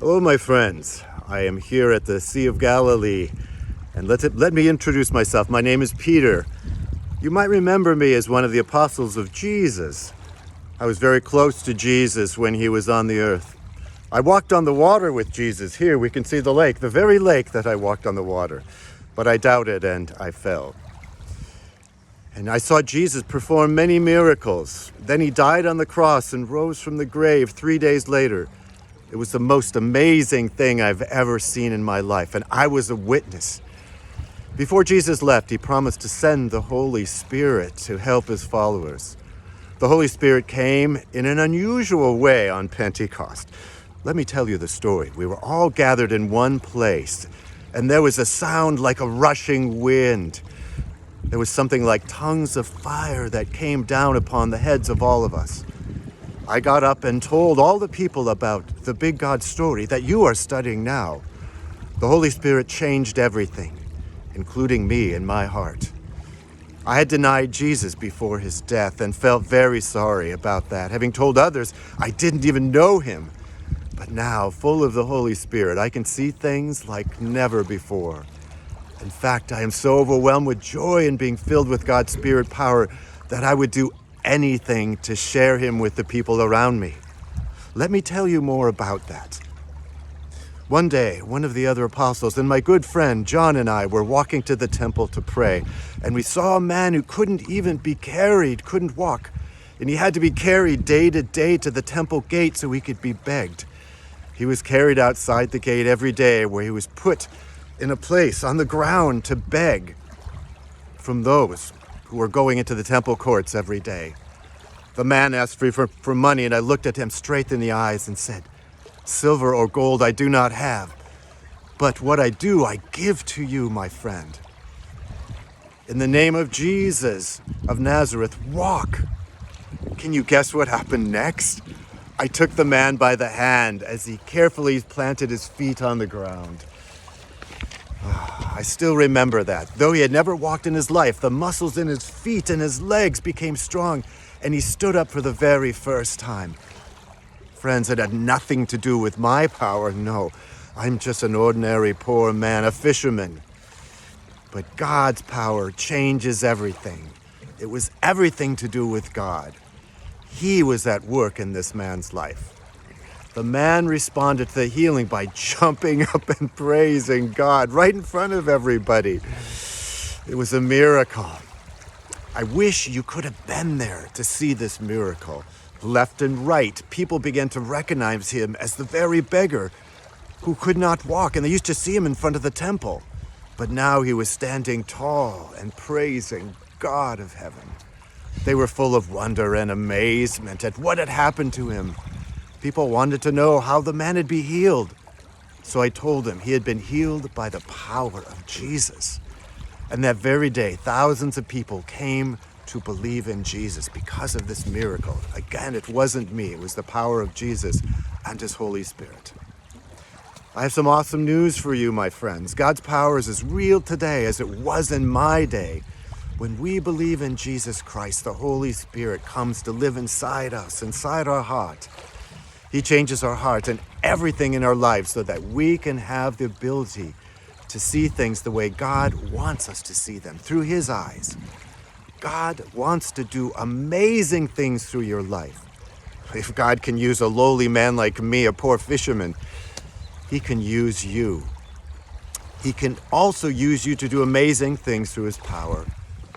Hello, my friends. I am here at the Sea of Galilee, and let me introduce myself. My name is Peter. You might remember me as one of the apostles of Jesus. I was very close to Jesus when he was on the earth. I walked on the water with Jesus. Here we can see the lake, the very lake that I walked on the water. But I doubted and I fell. And I saw Jesus perform many miracles. Then he died on the cross and rose from the grave 3 days later. It was the most amazing thing I've ever seen in my life, and I was a witness. Before Jesus left, he promised to send the Holy Spirit to help his followers. The Holy Spirit came in an unusual way on Pentecost. Let me tell you the story. We were all gathered in one place, and there was a sound like a rushing wind. There was something like tongues of fire that came down upon the heads of all of us. I got up and told all the people about the big God story that you are studying now. The Holy Spirit changed everything, including me and my heart. I had denied Jesus before his death and felt very sorry about that, having told others I didn't even know him. But now, full of the Holy Spirit, I can see things like never before. In fact, I am so overwhelmed with joy in being filled with God's Spirit power that I would do anything to share him with the people around me. Let me tell you more about that. One day, one of the other apostles and my good friend John and I were walking to the temple to pray, and we saw a man who couldn't even be carried, couldn't walk, and he had to be carried day to day to the temple gate so he could be begged. He was carried outside the gate every day, where he was put in a place on the ground to beg from those who were going into the temple courts every day. The man asked for money, and I looked at him straight in the eyes and said, "Silver or gold I do not have, but what I do I give to you, my friend. In the name of Jesus of Nazareth, walk." Can you guess what happened next? I took the man by the hand as he carefully planted his feet on the ground. I still remember that. Though he had never walked in his life, the muscles in his feet and his legs became strong, and he stood up for the very first time. Friends, it had nothing to do with my power. No, I'm just an ordinary poor man, a fisherman. But God's power changes everything. It was everything to do with God. He was at work in this man's life. The man responded to the healing by jumping up and praising God right in front of everybody. It was a miracle. I wish you could have been there to see this miracle. Left and right, people began to recognize him as the very beggar who could not walk, and they used to see him in front of the temple. But now he was standing tall and praising God of heaven. They were full of wonder and amazement at what had happened to him. People wanted to know how the man had been healed. So I told them he had been healed by the power of Jesus. And that very day, thousands of people came to believe in Jesus because of this miracle. Again, it wasn't me. It was the power of Jesus and his Holy Spirit. I have some awesome news for you, my friends. God's power is as real today as it was in my day. When we believe in Jesus Christ, the Holy Spirit comes to live inside us, inside our heart. He changes our hearts and everything in our lives so that we can have the ability to see things the way God wants us to see them, through his eyes. God wants to do amazing things through your life. If God can use a lowly man like me, a poor fisherman, he can use you. He can also use you to do amazing things through his power.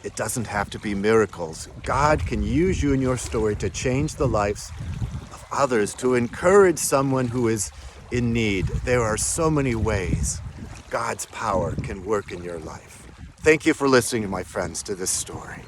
It doesn't have to be miracles. God can use you in your story to change the lives of others, to encourage someone who is in need. There are so many ways God's power can work in your life. Thank you for listening, my friends, to this story.